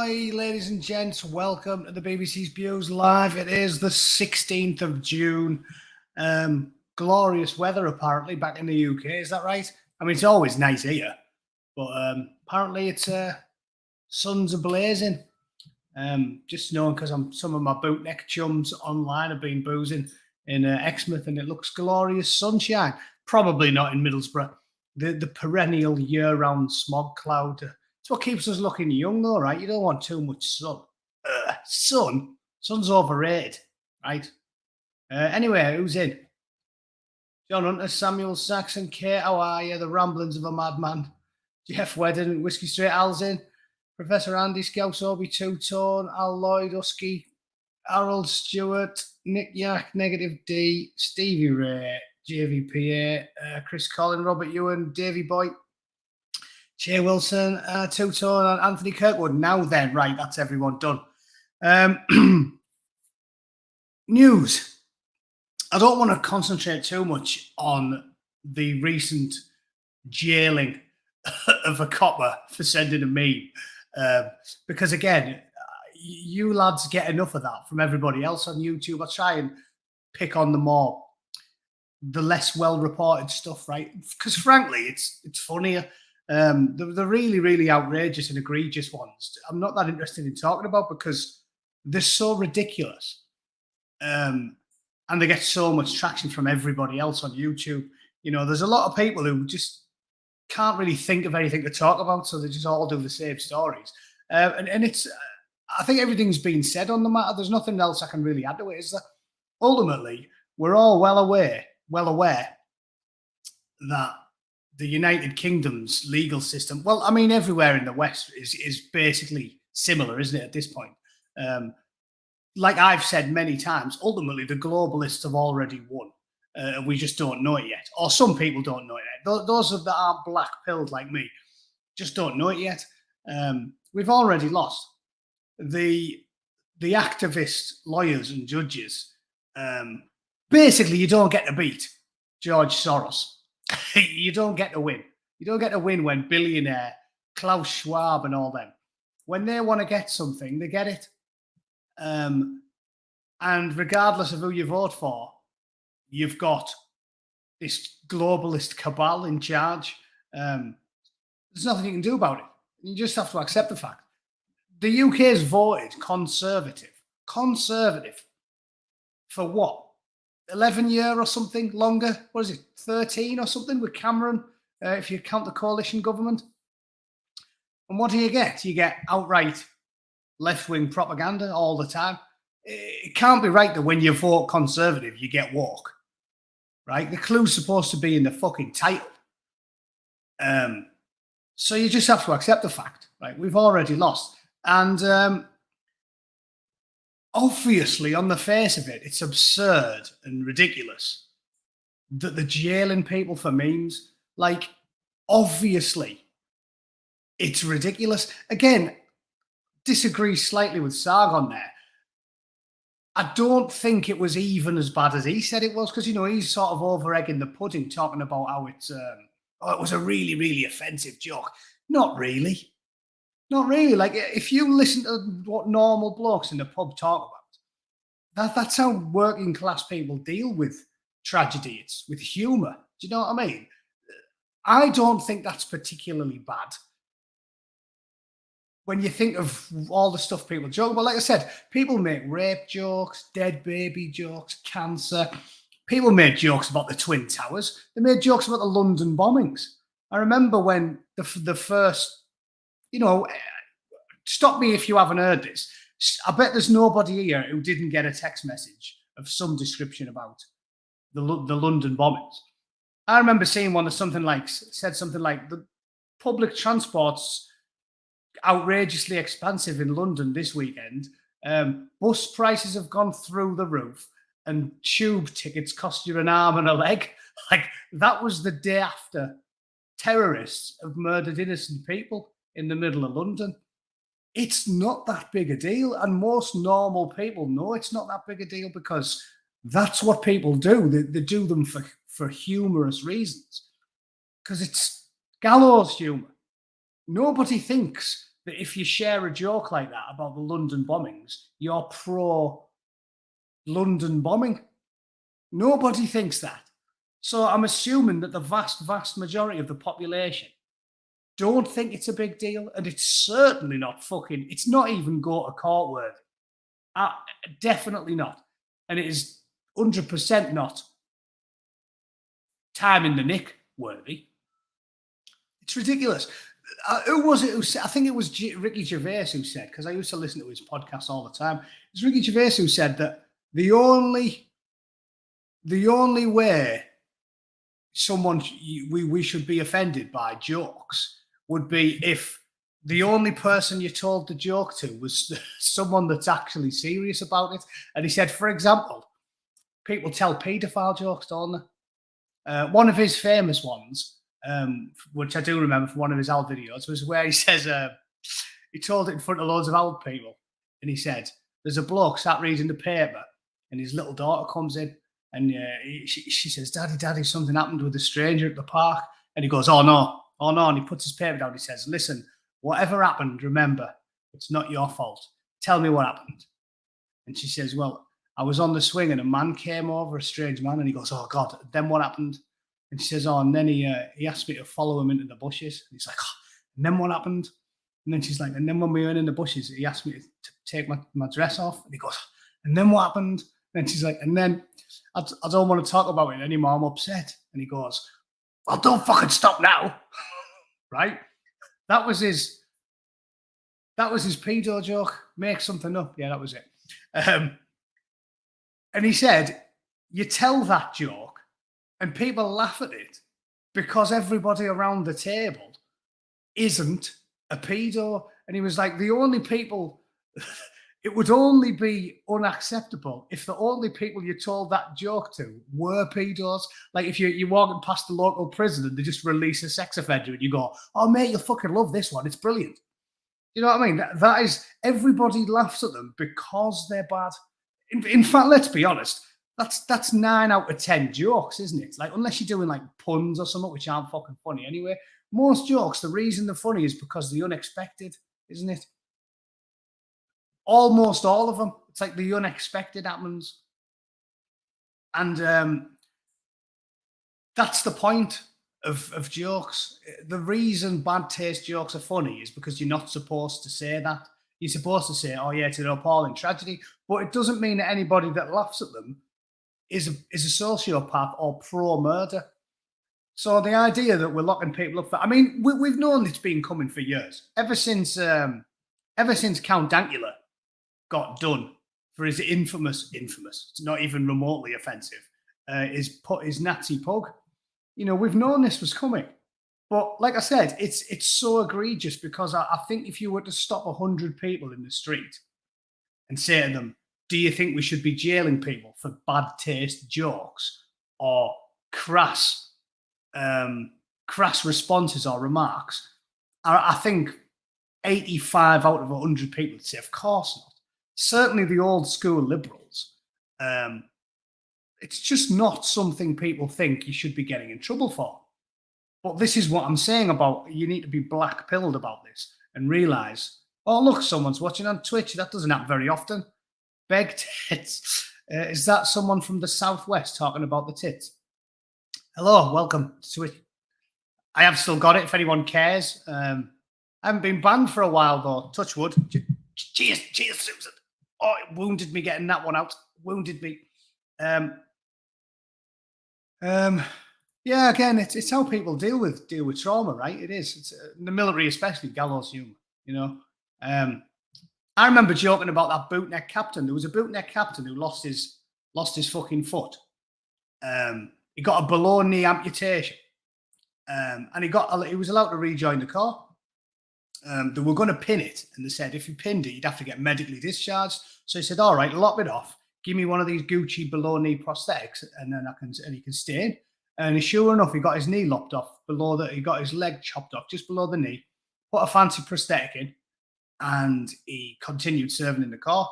Hi, ladies and gents. Welcome to the BBC Spews Live. It is the 16th of June. Glorious weather, apparently, back in the UK. Is that right? I mean, it's always nice here, but apparently it's sun's a-blazing. Just knowing because some of my bootneck chums online have been boozing in Exmouth, and it looks glorious sunshine. Probably not in Middlesbrough. The perennial year-round smog cloud. It's what keeps us looking young, though, right? You don't want too much sun. Sun's overrated, right? Anyway, who's in? John Hunter, Samuel Saxon, Kate, how are you? The ramblings of a madman. Jeff Wedden, Whiskey Straight Al's in. Professor Andy Scouse, Obi Two-Tone, Al Lloyd, Husky, Harold Stewart, Nick Yak, Negative D, Stevie Ray, JVPA, Chris Collin, Robert Ewan, Davey Boy, Jay Wilson, Two-Tone, and Anthony Kirkwood. Now then, right, that's everyone done. News. I don't want to concentrate too much on the recent jailing of a copper for sending a meme. Because again, you lads get enough of that from everybody else on YouTube. I try and pick on the less well-reported stuff, right? Because frankly, it's funnier. The really, really outrageous and egregious ones, I'm not that interested in talking about because they're so ridiculous. And they get so much traction from everybody else on YouTube. You know, there's a lot of people who just can't really think of anything to talk about, so they just all do the same stories. And it's, I think everything's been said on the matter. There's nothing else I can really add to it, is that ultimately we're all well aware that the United Kingdom's legal system, well, I mean, everywhere in the West is basically similar, isn't it, at this point? Like I've said many times, ultimately the globalists have already won. We just don't know it yet. Or some people don't know it yet. Those that aren't black-pilled like me just don't know it yet. We've already lost. The activist lawyers and judges, basically you don't get to beat George Soros. You don't get to win. You don't get to win when billionaire Klaus Schwab and all them, when they want to get something, they get it. And regardless of who you vote for, you've got this globalist cabal in charge. There's nothing you can do about it. You just have to accept the fact. The UK has voted conservative for what? 11 years or something longer? What is it? 13 or something with Cameron, if you count the coalition government. And what do? You get outright left-wing propaganda all the time. It can't be right that when you vote conservative, you get woke, right? The clue's supposed to be in the fucking title. So you just have to accept the fact, right? We've already lost. And obviously, on the face of it, it's absurd and ridiculous that they're jailing people for memes. Like, obviously, it's ridiculous. Again, disagree slightly with Sargon there. I don't think it was even as bad as he said it was, because, you know, he's sort of over-egging the pudding, talking about how it's, it was a really, really offensive joke. Not really. Not really. Like, if you listen to what normal blokes in the pub talk about, that's how working class people deal with tragedy. It's with humour. Do you know what I mean? I don't think that's particularly bad. When you think of all the stuff people joke about, like I said, people make rape jokes, dead baby jokes, cancer. People made jokes about the Twin Towers. They made jokes about the London bombings. I remember when the first, you know, stop me if you haven't heard this. I bet there's nobody here who didn't get a text message of some description about the London bombings. I remember seeing one that said something like the public transport's outrageously expensive in London this weekend. Bus prices have gone through the roof, and tube tickets cost you an arm and a leg. Like, that was the day after terrorists have murdered innocent people in the middle of London. It's not that big a deal, and most normal people know it's not that big a deal because that's what people do. They do them for humorous reasons, because it's gallows humor. Nobody thinks that if you share a joke like that about the London bombings, you're pro London bombing. Nobody thinks that. So I'm assuming that the vast, vast majority of the population don't think it's a big deal. And it's certainly not it's not even go to court worthy. Definitely not. And it is 100% not time in the nick worthy. It's ridiculous. Who was it who said? I think it was Ricky Gervais who said, because I used to listen to his podcast all the time. It's Ricky Gervais who said that the only way we should be offended by jokes would be if the only person you told the joke to was someone that's actually serious about it. And he said, for example, people tell paedophile jokes, don't they? One of his famous ones, which I do remember from one of his old videos, was where he says, he told it in front of loads of old people. And he said, there's a bloke sat reading the paper and his little daughter comes in and she says, Daddy, something happened with a stranger at the park. And he goes, oh no. And he puts his paper down. He says, listen, whatever happened, remember, it's not your fault. Tell me what happened. And she says, well, I was on the swing and a man came over, a strange man. And he goes, oh God, then what happened? And she says, oh, and then he asked me to follow him into the bushes. And he's like, oh, and then what happened? And then she's like, and then when we were in the bushes, he asked me to take my dress off. And he goes, and then what happened? And she's like, and then I don't want to talk about it anymore. I'm upset. And he goes, well, don't fucking stop now. Right? That was his pedo joke. Make something up. Yeah, that was it. And he said, you tell that joke and people laugh at it because everybody around the table isn't a pedo. And he was like, the only people, it would only be unacceptable if the only people you told that joke to were pedos. Like if you're walking past the local prison and they just release a sex offender and you go, oh mate, you'll fucking love this one. It's brilliant. You know what I mean? That is, everybody laughs at them because they're bad. In fact, let's be honest, that's 9 out of 10 jokes, isn't it? Like, unless you're doing like puns or something, which aren't fucking funny anyway. Most jokes, the reason they're funny is because the unexpected, isn't it? Almost all of them. It's like the unexpected happens. And that's the point of jokes. The reason bad taste jokes are funny is because you're not supposed to say that. You're supposed to say, oh yeah, it's an appalling tragedy. But it doesn't mean that anybody that laughs at them is a sociopath or pro-murder. So the idea that we're locking people up for, I mean, we've known it's been coming for years. Ever since Count Dankula got done for his infamous, it's not even remotely offensive, his Nazi pug. You know, we've known this was coming. But like I said, it's so egregious because I think if you were to stop 100 people in the street and say to them, do you think we should be jailing people for bad taste jokes or crass responses or remarks, I think 85 out of 100 people would say, of course not. Certainly the old school liberals, it's just not something people think you should be getting in trouble for. But this is what I'm saying about, you need to be black-pilled about this and realise, oh, look, someone's watching on Twitch. That doesn't happen very often. Beg tits. Is that someone from the Southwest talking about the tits? Hello, welcome to it. I have still got it if anyone cares. I haven't been banned for a while, though. Touch wood. Cheers, Susan. Oh, it wounded me getting that one out. Wounded me. Yeah, again, it's how people deal with trauma, right? It is. It's in the military, especially gallows humor. You know, I remember joking about that bootneck captain. There was a bootneck captain who lost his fucking foot. He got a below knee amputation, and he was allowed to rejoin the corps. They were going to pin it, and they said if you pinned it, you'd have to get medically discharged. So he said, "All right, lop it off. Give me one of these Gucci below knee prosthetics, and then he can stay in." And sure enough, he got his knee lopped off he got his leg chopped off just below the knee, put a fancy prosthetic in, and he continued serving in the corps.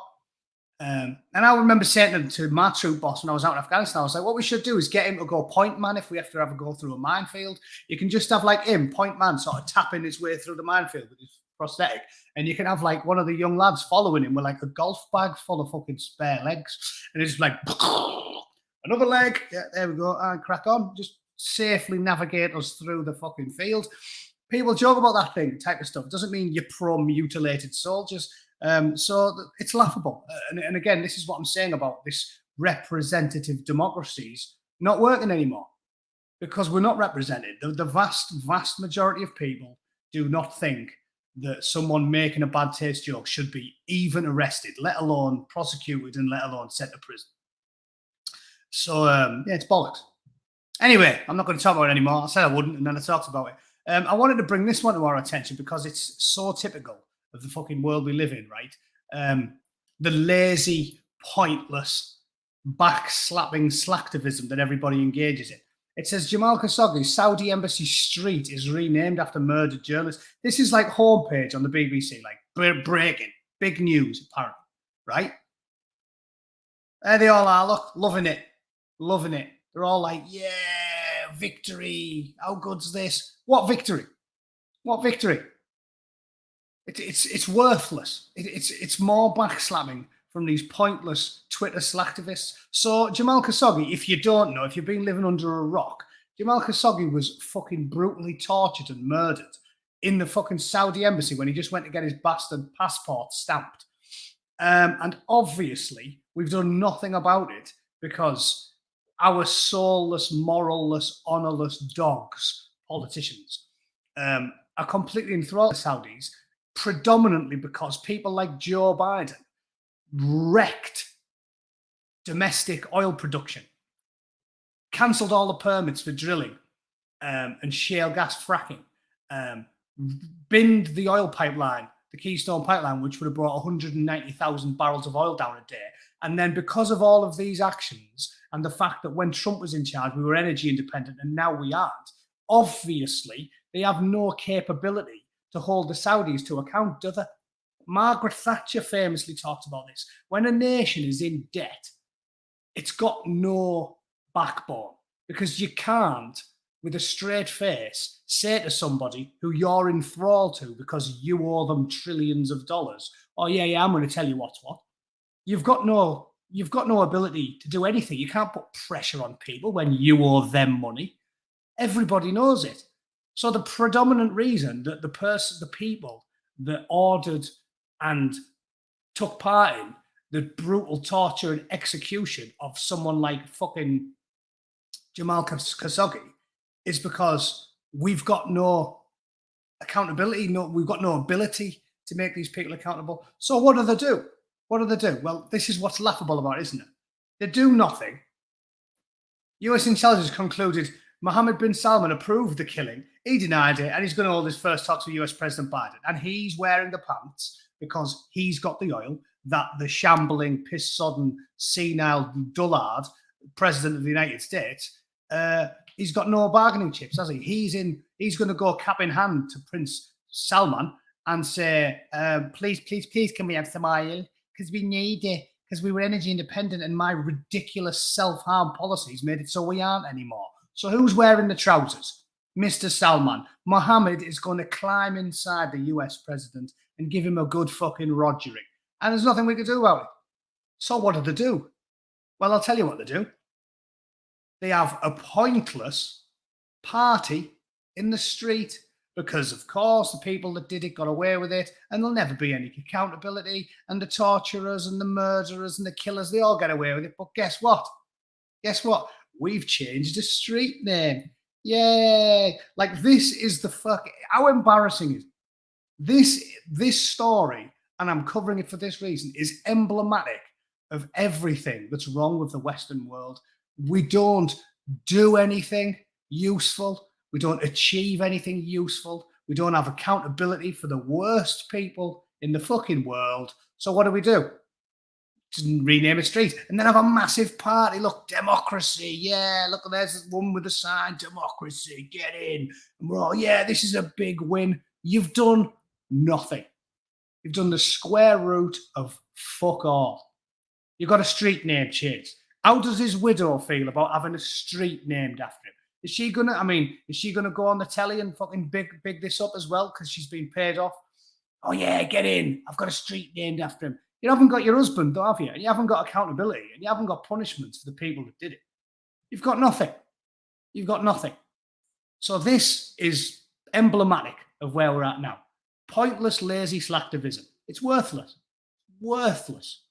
And I remember saying to my troop boss when I was out in Afghanistan, I was like, what we should do is get him to go point man if we have to go through a minefield. You can just have like him, point man, sort of tapping his way through the minefield with his prosthetic, and you can have like one of the young lads following him with like a golf bag full of fucking spare legs, and it's like another leg. Yeah, there we go. And crack on. Just safely navigate us through the fucking field. People joke about that thing type of stuff. Doesn't mean you're pro mutilated soldiers. So it's laughable. And again, this is what I'm saying about this representative democracies not working anymore, because we're not represented. The vast majority of people do not think that someone making a bad taste joke should be even arrested, let alone prosecuted, and let alone sent to prison. So yeah, it's bollocks. Anyway, I'm not going to talk about it anymore. I said I wouldn't, and then I talked about it. I wanted to bring this one to our attention because it's so typical of the fucking world we live in, right? The lazy, pointless, back-slapping slacktivism that everybody engages in. It says Jamal Khashoggi's Saudi Embassy Street is renamed after murdered journalists. This is like homepage on the BBC, like breaking, big news, apparently, right? There they all are, look, loving it. They're all like, yeah, victory. How good's this? What victory? What victory? It's worthless. It's more backslamming from these pointless Twitter slacktivists. So Jamal Khashoggi, if you don't know, if you've been living under a rock, Jamal Khashoggi was fucking brutally tortured and murdered in the fucking Saudi embassy when he just went to get his bastard passport stamped. And obviously, we've done nothing about it because our soulless, moralless, honourless dogs, politicians, are completely enthralled with Saudis, predominantly because people like Joe Biden wrecked domestic oil production, cancelled all the permits for drilling and shale gas fracking, binned the oil pipeline, the Keystone Pipeline, which would have brought 190,000 barrels of oil down a day. And then because of all of these actions and the fact that when Trump was in charge, we were energy independent and now we aren't, obviously they have no capability to hold the Saudis to account, do they? Margaret Thatcher famously talked about this. When a nation is in debt, it's got no backbone, because you can't, with a straight face, say to somebody who you're enthralled to because you owe them trillions of dollars, oh yeah, I'm going to tell you what's what. You've got no ability to do anything. You can't put pressure on people when you owe them money. Everybody knows it. So the predominant reason that the people that ordered and took part in the brutal torture and execution of someone like fucking Jamal Khashoggi is because we've got no accountability, we've got no ability to make these people accountable. So what do they do? What do they do? Well, this is what's laughable about it, isn't it? They do nothing. US intelligence concluded Mohammed bin Salman approved the killing. He denied it, and he's going to hold his first talks with US President Biden. And he's wearing the pants because he's got the oil that the shambling, piss-sodden, senile dullard, President of the United States, he's got no bargaining chips, has he? He's going to go cap in hand to Prince Salman and say, please, can we have some oil? Because we need it, because we were energy independent and my ridiculous self-harm policies made it so we aren't anymore. So who's wearing the trousers? Mr. Salman. Mohammed is going to climb inside the US president and give him a good fucking rogering. And there's nothing we can do about it. So what do they do? Well, I'll tell you what they do. They have a pointless party in the street because, of course, the people that did it got away with it, and there'll never be any accountability, and the torturers and the murderers and the killers, they all get away with it. But guess what? We've changed the street name. Yay. Like, this is the fuck. How embarrassing is this story, and I'm covering it for this reason, is emblematic of everything that's wrong with the Western world. We don't do anything useful. We don't achieve anything useful. We don't have accountability for the worst people in the fucking world. So what do? Just rename a street and then have a massive party. Look, democracy. Yeah, look, there's this one with the sign, democracy, get in. And we're all, yeah, this is a big win. You've done nothing. You've done the square root of fuck all. You've got a street name change. How does his widow feel about having a street named after him? Is she gonna go on the telly and fucking big this up as well because she's been paid off Oh yeah, get in. I've got a street named after him. You haven't got your husband, though, have you? And you haven't got accountability, and you haven't got punishments for the people that did it. You've got nothing. You've got nothing. So this is emblematic of where we're at now. Pointless, lazy slacktivism. It's worthless. Worthless.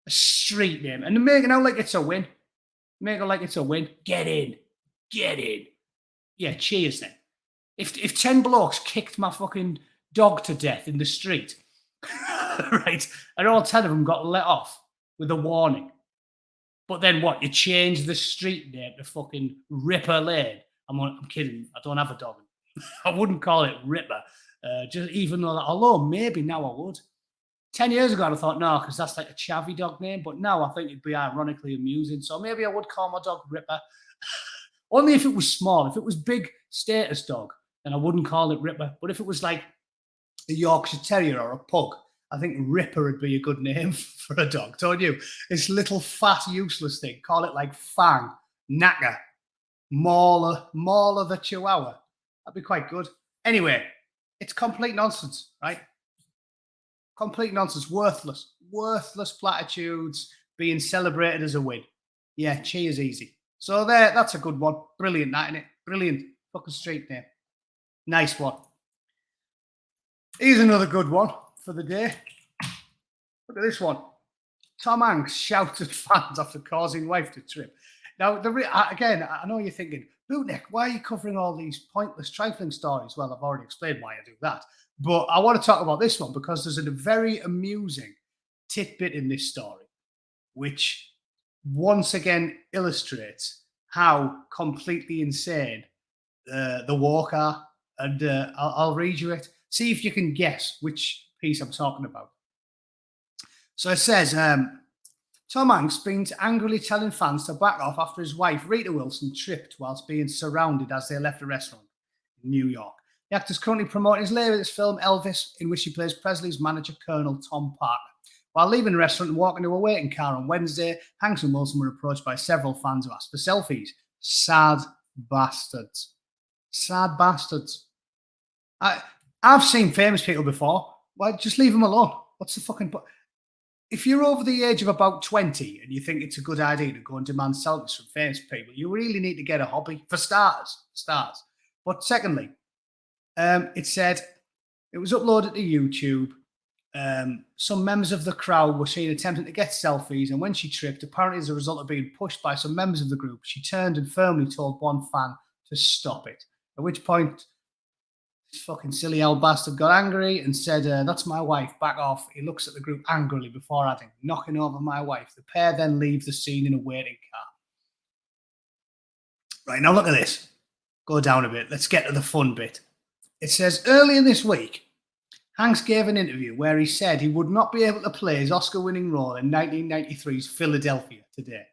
A street name. And they're making out like it's a win. Make it like it's a win. Get in. Get in. Yeah, cheers then. If 10 blokes kicked my fucking dog to death in the street, right, and all 10 of them got let off with a warning. But then what? You change the street name to fucking Ripper Lane. I'm kidding. I don't have a dog. I wouldn't call it Ripper. Just even though, although maybe now I would. 10 years ago, I thought, no, because that's like a chavvy dog name. But now I think it'd be ironically amusing. So maybe I would call my dog Ripper. Only if it was small. If it was big status dog, then I wouldn't call it Ripper. But if it was like a Yorkshire Terrier or a pug, I think Ripper would be a good name for a dog. Told you. This little fat, useless thing. Call it like Fang, Knacker, Mauler the Chihuahua. That'd be quite good. Anyway, it's complete nonsense, right? Complete nonsense. Worthless. Worthless platitudes being celebrated as a win. Yeah, cheers easy. So that's a good one. Brilliant, that, isn't it? Brilliant. Fucking street name. Nice one. Here's another good one for the day. Look at this one. Tom Hanks shouts at fans after causing wife to trip. Now, again, I know you're thinking, Bootneck, why are you covering all these pointless, trifling stories? Well, I've already explained why I do that. But I want to talk about this one because there's a very amusing tidbit in this story, which once again illustrates how completely insane the walk are. And I'll read you it. See if you can guess which piece I'm talking about. So it says, Tom Hanks been angrily telling fans to back off after his wife, Rita Wilson, tripped whilst being surrounded as they left a restaurant in New York. The actor is currently promoting his latest film, Elvis, in which he plays Presley's manager, Colonel Tom Parker. While leaving the restaurant and walking to a waiting car on Wednesday, Hanks and Wilson were approached by several fans who asked for selfies. Sad bastards. Sad bastards. I've seen famous people before. Well, just leave them alone. What's the fucking point? If you're over the age of about 20 and you think it's a good idea to go and demand selfies from famous people, you really need to get a hobby, for starters. But secondly, it said it was uploaded to YouTube. Some members of the crowd were seen attempting to get selfies, and when she tripped, apparently as a result of being pushed by some members of the group, she turned and firmly told one fan to stop it. At which point, this fucking silly old bastard got angry and said, that's my wife, back off. He looks at the group angrily before adding, knocking over my wife. The pair then leave the scene in a waiting car. Right, now look at this. Go down a bit. Let's get to the fun bit. It says, earlier this week, Hanks gave an interview where he said he would not be able to play his Oscar-winning role in 1993's Philadelphia today.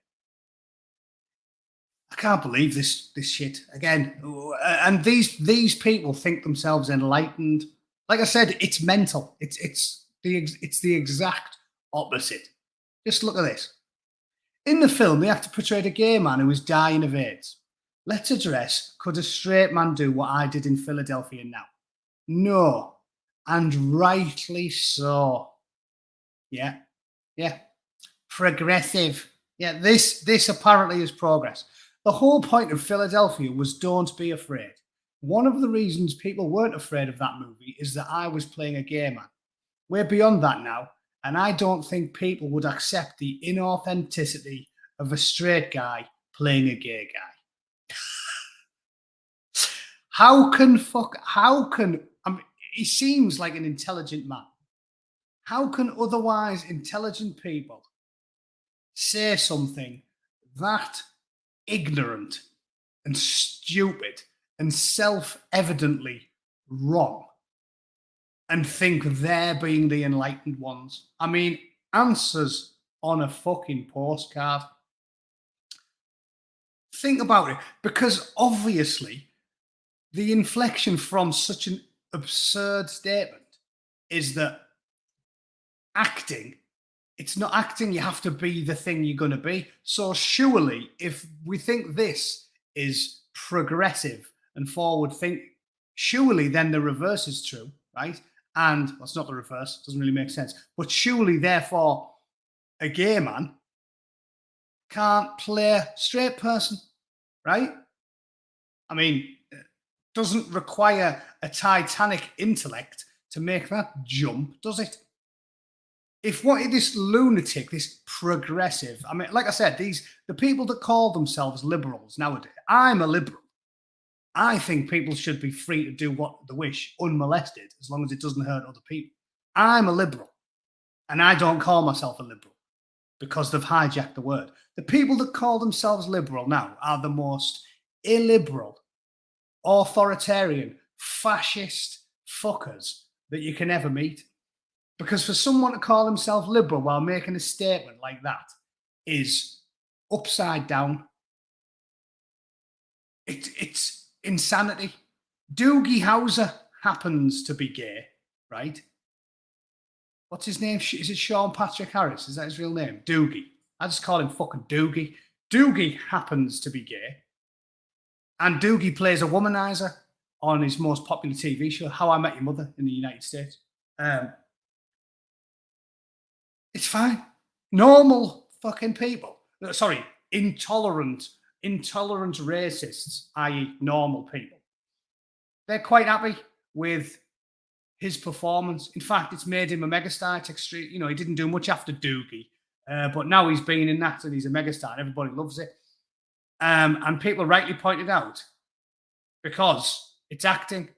I can't believe this shit again. And these people think themselves enlightened. Like I said, it's mental. It's the exact opposite. Just look at this. In the film, the actor portrayed a gay man who was dying of AIDS. Let's address, could a straight man do what I did in Philadelphia now? No. And rightly so. Yeah. Progressive. Yeah, this apparently is progress. The whole point of Philadelphia was don't be afraid. One of the reasons people weren't afraid of that movie is that I was playing a gay man. We're beyond that now, and I don't think people would accept the inauthenticity of a straight guy playing a gay guy. How can, I mean, he seems like an intelligent man. How can otherwise intelligent people say something that ignorant and stupid and self-evidently wrong and think they're being the enlightened ones? I mean, answers on a fucking postcard. Think about it, because obviously the inflection from such an absurd statement is that acting, it's not acting, you have to be the thing you're going to be. So surely, if we think this is progressive and forward thinking, surely then the reverse is true, right? And well, it's not the reverse. Doesn't really make sense. But surely, therefore, a gay man can't play a straight person, right? I mean, it doesn't require a Titanic intellect to make that jump, does it? If what this lunatic, this progressive, I mean, like I said, the people that call themselves liberals nowadays, I'm a liberal. I think people should be free to do what they wish, unmolested, as long as it doesn't hurt other people. I'm a liberal, and I don't call myself a liberal because they've hijacked the word. The people that call themselves liberal now are the most illiberal, authoritarian, fascist fuckers that you can ever meet. Because for someone to call himself liberal while making a statement like that is upside down. It's insanity. Doogie Howser happens to be gay, right? What's his name? Is it Sean Patrick Harris? Is that his real name? Doogie. I just call him fucking Doogie. Doogie happens to be gay. And Doogie plays a womanizer on his most popular TV show, How I Met Your Mother in the United States. It's fine. Normal fucking people. Sorry, intolerant racists, i.e. normal people. They're quite happy with his performance. In fact, it's made him a megastar. It's extreme. You know, he didn't do much after Doogie, but now he's been in that and he's a megastar. And everybody loves it. And people rightly pointed out, because it's acting.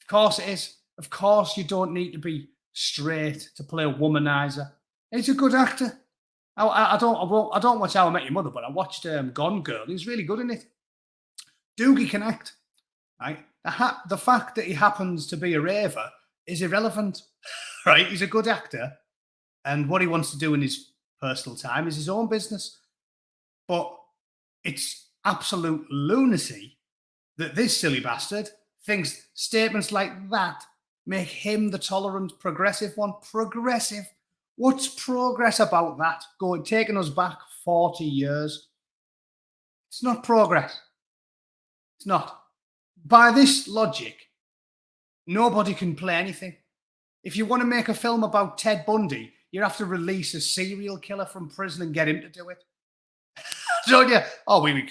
Of course it is. Of course you don't need to be straight to play a womanizer. He's a good actor. I don't watch How I Met Your Mother, but I watched Gone Girl. He's really good in it. Doogie can act, right? The fact that he happens to be a raver is irrelevant, right? He's a good actor, and what he wants to do in his personal time is his own business. But it's absolute lunacy that this silly bastard thinks statements like that make him the tolerant, progressive one. Progressive. What's progress about that? Taking us back 40 years. It's not progress. It's not. By this logic, nobody can play anything. If you want to make a film about Ted Bundy, you have to release a serial killer from prison and get him to do it. So yeah, nobody'd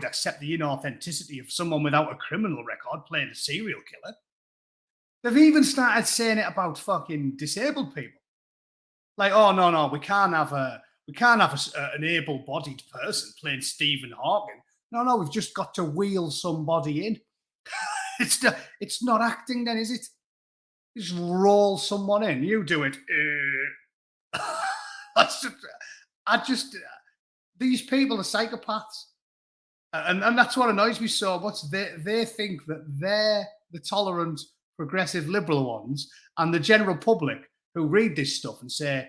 accept the inauthenticity of someone without a criminal record playing a serial killer. They've even started saying it about fucking disabled people. Like, oh no, we can't have an able-bodied person playing Stephen Hawking. No, we've just got to wheel somebody in. It's not acting then, is it? Just roll someone in. You do it. These people are psychopaths. And that's what annoys me so much. They think that they're the tolerant, progressive, liberal ones, and the general public who read this stuff and say,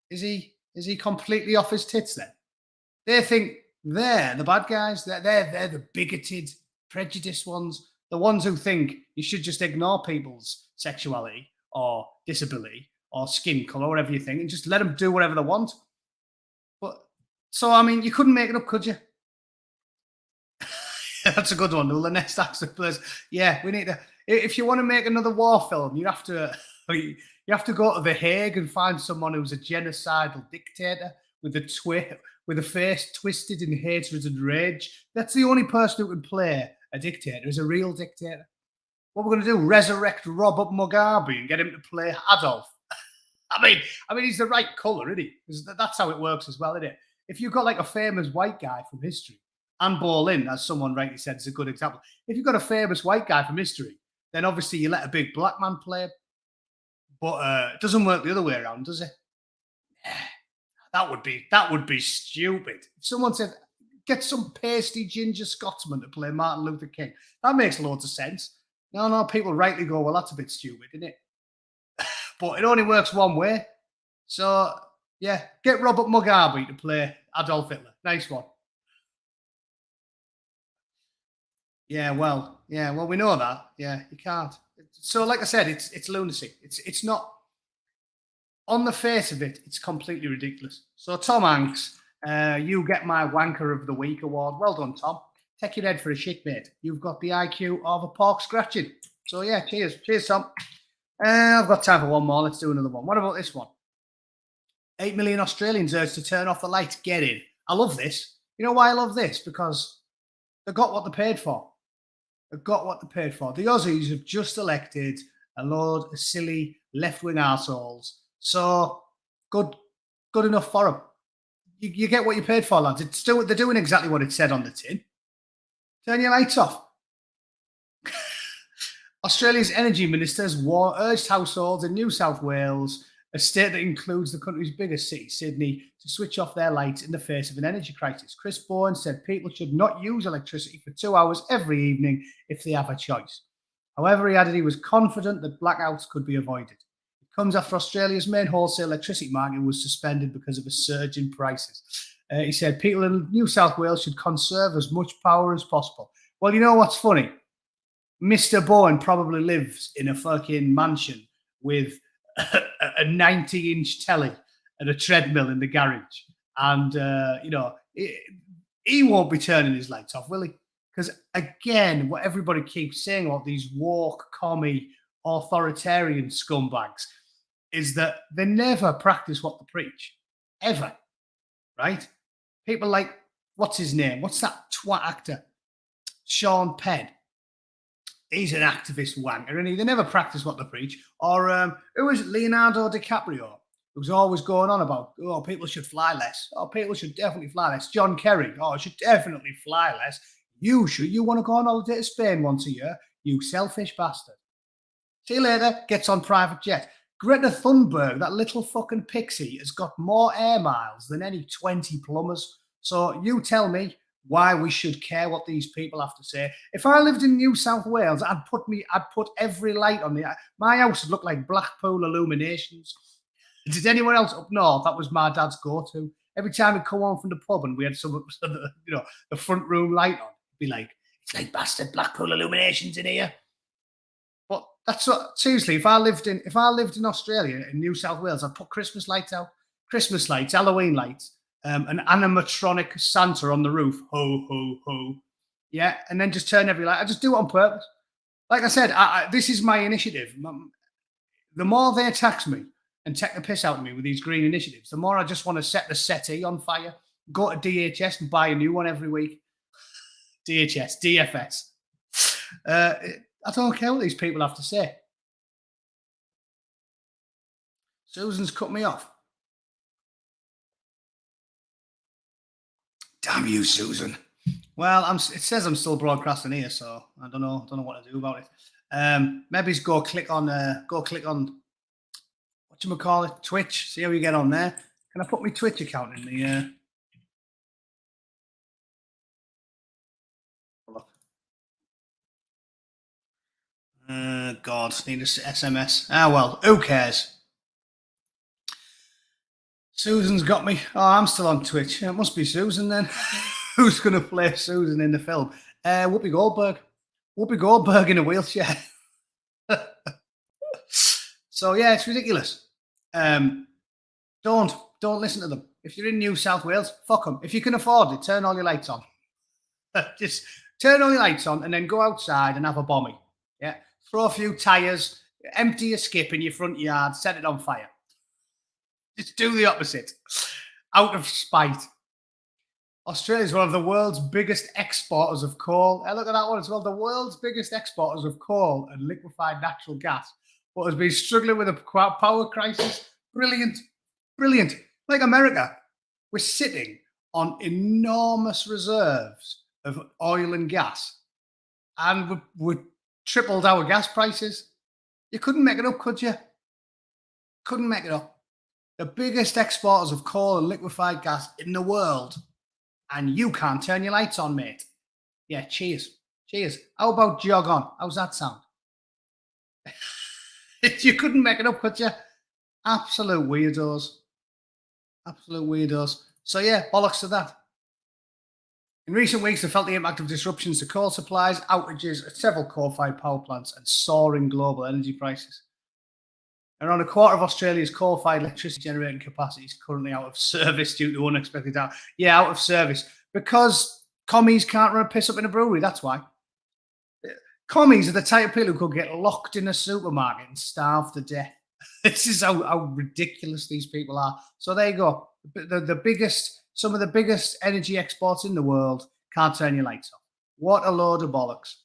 is he completely off his tits then? They think they're the bad guys. They're the bigoted, prejudiced ones. The ones who think you should just ignore people's sexuality or disability or skin color, whatever you think, and just let them do whatever they want. So, I mean, you couldn't make it up, could you? That's a good one. Well, the next actor plays. Yeah, we need to. If you want to make another war film, you have to go to The Hague and find someone who's a genocidal dictator with a face twisted in hatred and rage. That's the only person who can play a dictator, is a real dictator. What we're going to do? Resurrect Robert Mugabe and get him to play Adolf? I mean, he's the right colour, isn't he? That's how it works as well, isn't it? If you've got like a famous white guy from history, Anne Boleyn, as someone rightly said, is a good example. If you've got a famous white guy from history, then obviously you let a big black man play him. But it doesn't work the other way around, does it? That would be stupid. If someone said, get some pasty ginger Scotsman to play Martin Luther King, that makes loads of sense. No, people rightly go, well, that's a bit stupid, isn't it? But it only works one way. So, yeah, get Robert Mugabe to play Adolf Hitler. Nice one. Yeah, well, we know that. Yeah, you can't. So, like I said, it's lunacy. It's not, on the face of it, it's completely ridiculous. So, Tom Hanks, you get my Wanker of the Week award. Well done, Tom. Take your head for a shit, mate. You've got the IQ of a pork scratching. So yeah, cheers, Tom. I've got time for one more. Let's do another one. What about this one? 8 million Australians urged to turn off the lights. Get in. I love this. You know why I love this? Because they got what they paid for. They got what they paid for. The Aussies have just elected a load of silly left-wing arseholes. So good enough for them. You get what you paid for, lads. They're doing exactly what it said on the tin. Turn your lights off. Australia's energy minister has urged households in New South Wales, a state that includes the country's biggest city, Sydney, to switch off their lights in the face of an energy crisis. Chris Bowen said people should not use electricity for 2 hours every evening if they have a choice. However, he added he was confident that blackouts could be avoided. It comes after Australia's main wholesale electricity market was suspended because of a surge in prices. He said people in New South Wales should conserve as much power as possible. Well, you know what's funny? Mr. Bowen probably lives in a fucking mansion with a 90-inch telly and a treadmill in the garage. And, he won't be turning his lights off, will he? Because, again, what everybody keeps saying about these woke, commie, authoritarian scumbags is that they never practice what they preach. Ever. Right? People like, what's his name? What's that twat actor? Sean Penn. He's an activist wanker, and they never practice what they preach. Or who was it? Leonardo DiCaprio, who's always going on about, oh, people should fly less. Oh, people should definitely fly less. John Kerry, oh, should definitely fly less. You should. You want to go on holiday to Spain once a year? You selfish bastard. See you later. Gets on private jet. Greta Thunberg, that little fucking pixie, has got more air miles than any 20 plumbers. So you tell me why we should care what these people have to say. If I lived in New South Wales, I'd put every light on my house would look like Blackpool illuminations. Did anyone else up north? That was my dad's go-to. Every time he'd come home from the pub and we had some, the front room light on, it'd be like, it's like bastard Blackpool illuminations in here. But that's what, seriously, if I lived in Australia, in New South Wales, I'd put Christmas lights out, Christmas lights, Halloween lights. An animatronic Santa on the roof. Ho, ho, ho. Yeah, and then just turn every light. I just do it on purpose. Like I said, this is my initiative. The more they tax me and take the piss out of me with these green initiatives, the more I just want to set the settee on fire, go to DHS and buy a new one every week. DHS, DFS. I don't care what these people have to say. Susan's cut me off. Damn you, Susan. Well, it says I'm still broadcasting here, so I don't know what to do about it. Maybe go click on whatchamacallit, Twitch. See how you get on there. Can I put my Twitch account in the? God, need a SMS. Well, who cares? Susan's got me. Oh, I'm still on Twitch. It must be Susan then. Who's going to play Susan in the film? Whoopi Goldberg. Whoopi Goldberg in a wheelchair. So yeah, it's ridiculous. Don't listen to them. If you're in New South Wales, fuck them. If you can afford it, turn all your lights on. Just turn all your lights on and then go outside and have a bombie. Yeah, throw a few tires, empty your skip in your front yard, set it on fire. Just do the opposite, out of spite. Australia is one of the world's biggest exporters of coal. Look at that one. It's one of the world's biggest exporters of coal and liquefied natural gas, but has been struggling with a power crisis. Brilliant. Brilliant. Like America, we're sitting on enormous reserves of oil and gas, and we tripled our gas prices. You couldn't make it up, could you? Couldn't make it up. The biggest exporters of coal and liquefied gas in the world, and you can't turn your lights on, mate. Yeah, cheers. Cheers. How about jog on? How's that sound? You couldn't make it up, could you? Absolute weirdos. Absolute weirdos. So yeah, bollocks to that. In recent weeks, they felt the impact of disruptions to coal supplies, outages at several coal-fired power plants, and soaring global energy prices. Around a quarter of Australia's coal-fired electricity generating capacity is currently out of service due to unexpected out. Yeah, out of service. Because commies can't run a piss up in a brewery, that's why. Commies are the type of people who could get locked in a supermarket and starve to death. This is how ridiculous these people are. So there you go. Some of the biggest energy exports in the world can't turn your lights off. What a load of bollocks.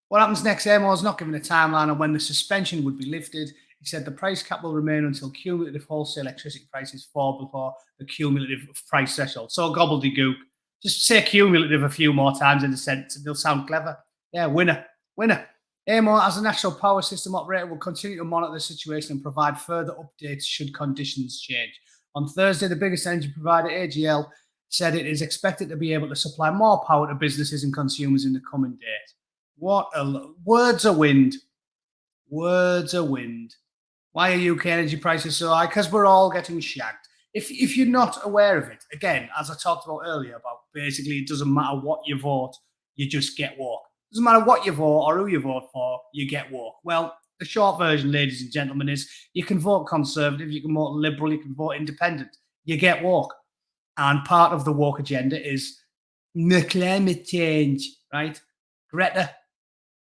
What happens next? Airmore's not giving a timeline on when the suspension would be lifted. He said the price cap will remain until cumulative wholesale electricity prices fall below the cumulative price threshold. So gobbledygook. Just say cumulative a few more times in the sentence and they'll sound clever. Yeah, winner. Airmore, as a national power system operator, will continue to monitor the situation and provide further updates should conditions change. On Thursday, the biggest energy provider, AGL, said it is expected to be able to supply more power to businesses and consumers in the coming days. Words are wind. Words are wind. Why are UK energy prices so high? Because we're all getting shagged. If you're not aware of it, again, as I talked about earlier, about basically it doesn't matter what you vote, you just get woke. It doesn't matter what you vote or who you vote for, you get woke. Well, the short version, ladies and gentlemen, is you can vote Conservative, you can vote Liberal, you can vote Independent. You get woke. And part of the woke agenda is the climate change, right? Greta.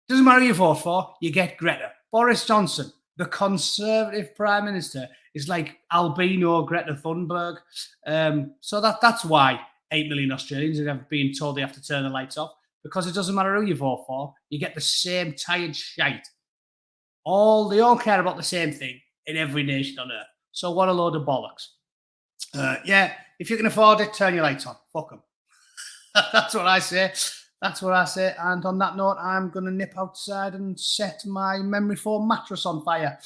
Doesn't matter who you vote for, you get Greta. Boris Johnson, the Conservative Prime Minister, is like albino Greta Thunberg. So that's why 8 million Australians have been told they have to turn the lights off, because it doesn't matter who you vote for, you get the same tired shite. They all care about the same thing in every nation on earth. So what a load of bollocks. Yeah, if you can afford it, turn your lights on. Fuck them. That's what I say. That's what I say. And on that note, I'm going to nip outside and set my memory foam mattress on fire.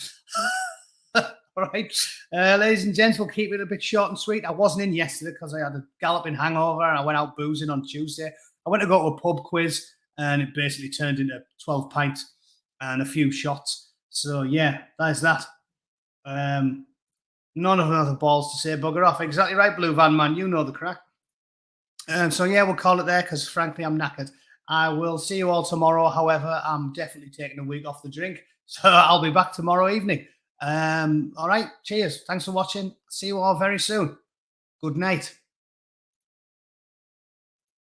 All right. Ladies and gents, we'll keep it a bit short and sweet. I wasn't in yesterday because I had a galloping hangover and I went out boozing on Tuesday. I went to go to a pub quiz and it basically turned into 12 pints and a few shots. So, yeah, that's that. None of them have the balls to say bugger off. Exactly right, Blue Van Man. You know the crack. So, yeah, we'll call it there because, frankly, I'm knackered. I will see you all tomorrow. However, I'm definitely taking a week off the drink. So I'll be back tomorrow evening. All right. Cheers. Thanks for watching. See you all very soon. Good night.